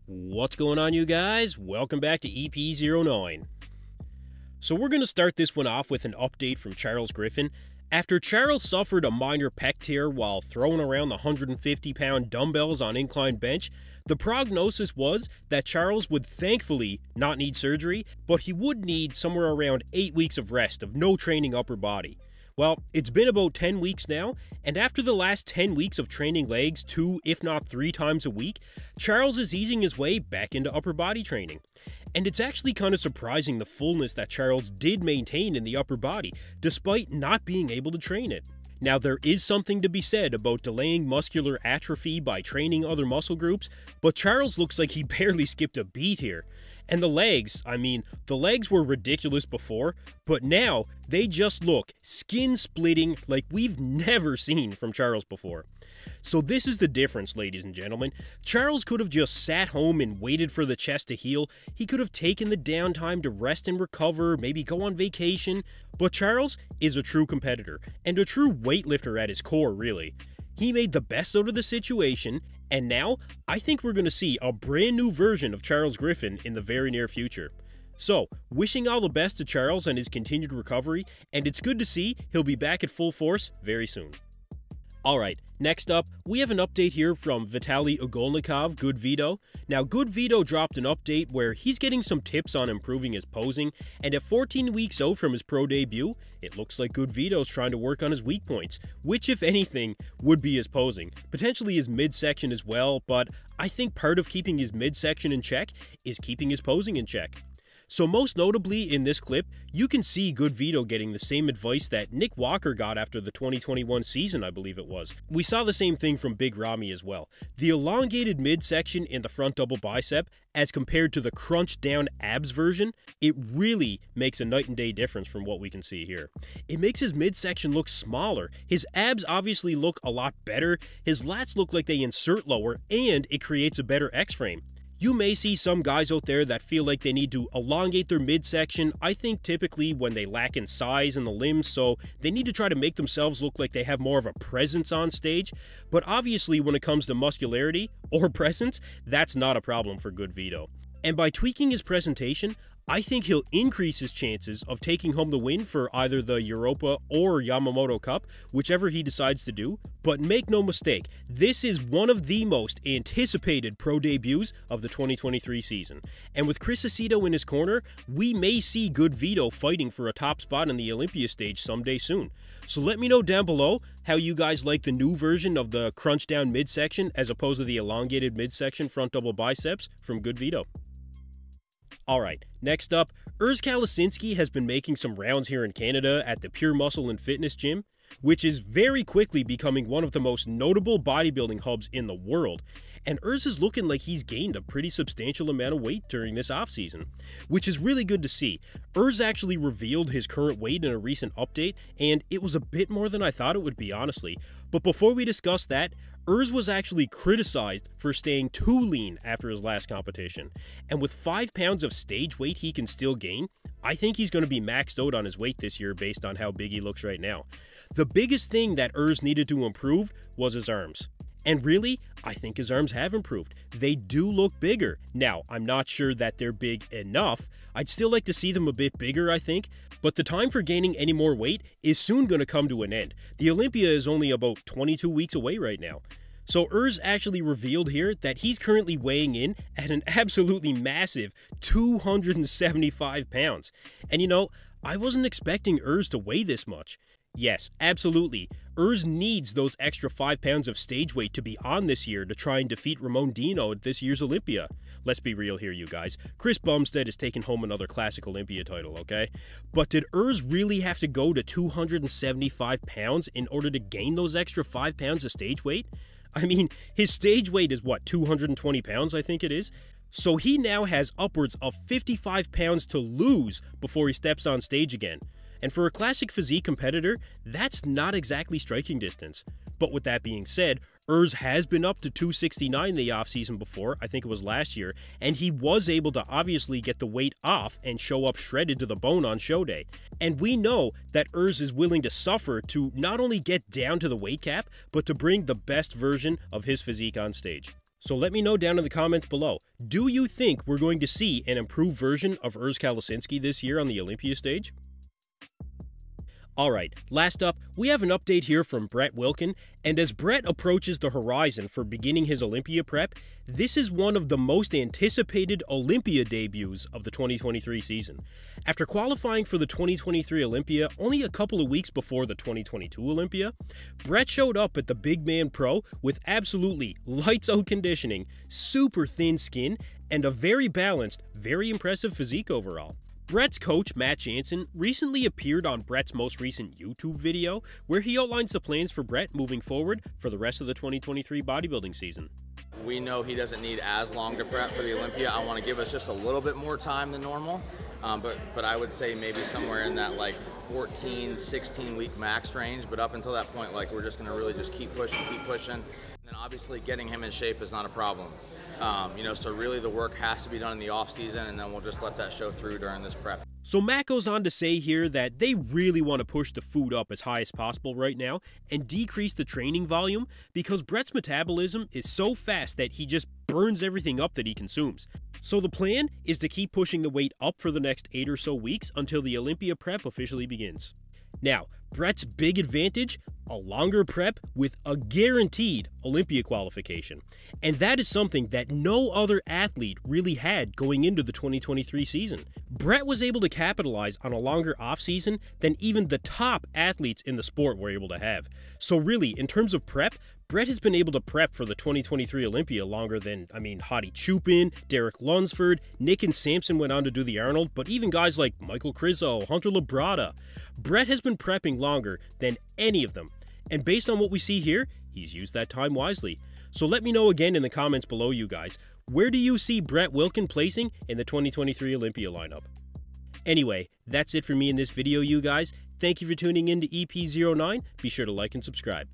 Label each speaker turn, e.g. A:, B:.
A: What's going on, you guys? Welcome back to EP09. So we're going to start this one off with an update from Charles Griffen. After Charles suffered a minor pec tear while throwing around the 150-pound dumbbells on incline bench, the prognosis was that Charles would thankfully not need surgery, but he would need somewhere around 8 weeks of rest of no training upper body. Well, it's been about 10 weeks now, and after the last 10 weeks of training legs 2, if not 3 times a week, Charles is easing his way back into upper body training. And it's actually kind of surprising the fullness that Charles did maintain in the upper body, despite not being able to train it. Now, there is something to be said about delaying muscular atrophy by training other muscle groups, but Charles looks like he barely skipped a beat here. And the legs, the legs were ridiculous before, but now they just look skin-splitting like we've never seen from Charles before. So this is the difference, ladies and gentlemen. Charles could have just sat home and waited for the chest to heal. He could have taken the downtime to rest and recover, maybe go on vacation. But Charles is a true competitor, and a true weightlifter at his core, really. He made the best out of the situation, and now I think we're going to see a brand new version of Charles Griffen in the very near future. So, wishing all the best to Charles and his continued recovery, and it's good to see he'll be back at full force very soon. Alright, next up, we have an update here from Vitaly Ugolnikov, GoodVito. Now, GoodVito dropped an update where he's getting some tips on improving his posing, and at 14 weeks out from his pro debut, it looks like GoodVito's trying to work on his weak points, which, if anything, would be his posing. Potentially his midsection as well, but I think part of keeping his midsection in check is keeping his posing in check. So most notably in this clip, you can see GoodVito getting the same advice that Nick Walker got after the 2021 season, I believe it was. We saw the same thing from Big Ramy as well. The elongated midsection in the front double bicep, as compared to the crunched down abs version, it really makes a night and day difference from what we can see here. It makes his midsection look smaller, his abs obviously look a lot better, his lats look like they insert lower, and it creates a better X-frame. You may see some guys out there that feel like they need to elongate their midsection, I think typically when they lack in size in the limbs, so they need to try to make themselves look like they have more of a presence on stage. But obviously when it comes to muscularity or presence, that's not a problem for GoodVito. And by tweaking his presentation, I think he'll increase his chances of taking home the win for either the Europa or Yamamoto Cup, whichever he decides to do. But make no mistake, this is one of the most anticipated pro debuts of the 2023 season. And with Chris Aceto in his corner, we may see GoodVito fighting for a top spot in the Olympia stage someday soon. So let me know down below how you guys like the new version of the crunch down midsection as opposed to the elongated midsection front double biceps from GoodVito. Alright, next up, Urs Kalecinski has been making some rounds here in Canada at the Pure Muscle and Fitness Gym, which is very quickly becoming one of the most notable bodybuilding hubs in the world, and Urs is looking like he's gained a pretty substantial amount of weight during this offseason, which is really good to see. Urs actually revealed his current weight in a recent update, and it was a bit more than I thought it would be, honestly. But before we discuss that, Urs was actually criticized for staying too lean after his last competition, and with 5 pounds of stage weight he can still gain, I think he's going to be maxed out on his weight this year based on how big he looks right now. The biggest thing that Urs needed to improve was his arms. And really, I think his arms have improved. They do look bigger. Now, I'm not sure that they're big enough. I'd still like to see them a bit bigger, I think. But the time for gaining any more weight is soon going to come to an end. The Olympia is only about 22 weeks away right now. So Urs actually revealed here that he's currently weighing in at an absolutely massive 275 pounds. And you know, I wasn't expecting Urs to weigh this much. Yes, absolutely. Urs needs those extra 5 pounds of stage weight to be on this year to try and defeat Ramon Dino at this year's Olympia. Let's be real here, you guys. Chris Bumstead is taking home another classic Olympia title, okay? But did Urs really have to go to 275 pounds in order to gain those extra 5 pounds of stage weight? I mean, his stage weight is what, 220 pounds, I think it is? So he now has upwards of 55 pounds to lose before he steps on stage again. And for a classic physique competitor, that's not exactly striking distance. But with that being said, Urs has been up to 269 in the offseason before, I think it was last year, and he was able to obviously get the weight off and show up shredded to the bone on show day. And we know that Urs is willing to suffer to not only get down to the weight cap, but to bring the best version of his physique on stage. So let me know down in the comments below, do you think we're going to see an improved version of Urs Kalecinski this year on the Olympia stage? Alright, last up, we have an update here from Brett Wilkin, and as Brett approaches the horizon for beginning his Olympia prep, this is one of the most anticipated Olympia debuts of the 2023 season. After qualifying for the 2023 Olympia only a couple of weeks before the 2022 Olympia, Brett showed up at the Big Man Pro with absolutely lights-out conditioning, super thin skin, and a very balanced, very impressive physique overall. Brett's coach, Matt Jansen, recently appeared on Brett's most recent YouTube video where he outlines the plans for Brett moving forward for the rest of the 2023 bodybuilding season.
B: We know he doesn't need as long to prep for the Olympia. I want to give us just a little bit more time than normal, but I would say maybe somewhere in that like 14, 16 week max range. But up until that point, like we're just going to really just keep pushing. And then obviously getting him in shape is not a problem. So really the work has to be done in the off season, and then we'll just let that show through during this prep.
A: So Matt goes on to say here that they really want to push the food up as high as possible right now and decrease the training volume because Brett's metabolism is so fast that he just burns everything up that he consumes. So the plan is to keep pushing the weight up for the next 8 or so weeks until the Olympia prep officially begins. Now, Brett's big advantage, a longer prep with a guaranteed Olympia qualification. And that is something that no other athlete really had going into the 2023 season. Brett was able to capitalize on a longer offseason than even the top athletes in the sport were able to have. So really, in terms of prep, Brett has been able to prep for the 2023 Olympia longer than, Hadi Chupin, Derek Lunsford, Nick and Samson went on to do the Arnold, but even guys like Michael Krizo, Hunter Labrada. Brett has been prepping longer than any of them. And based on what we see here, he's used that time wisely. So let me know again in the comments below, you guys. Where do you see Brett Wilkin placing in the 2023 Olympia lineup? Anyway, that's it for me in this video, you guys. Thank you for tuning in to EP09. Be sure to like and subscribe.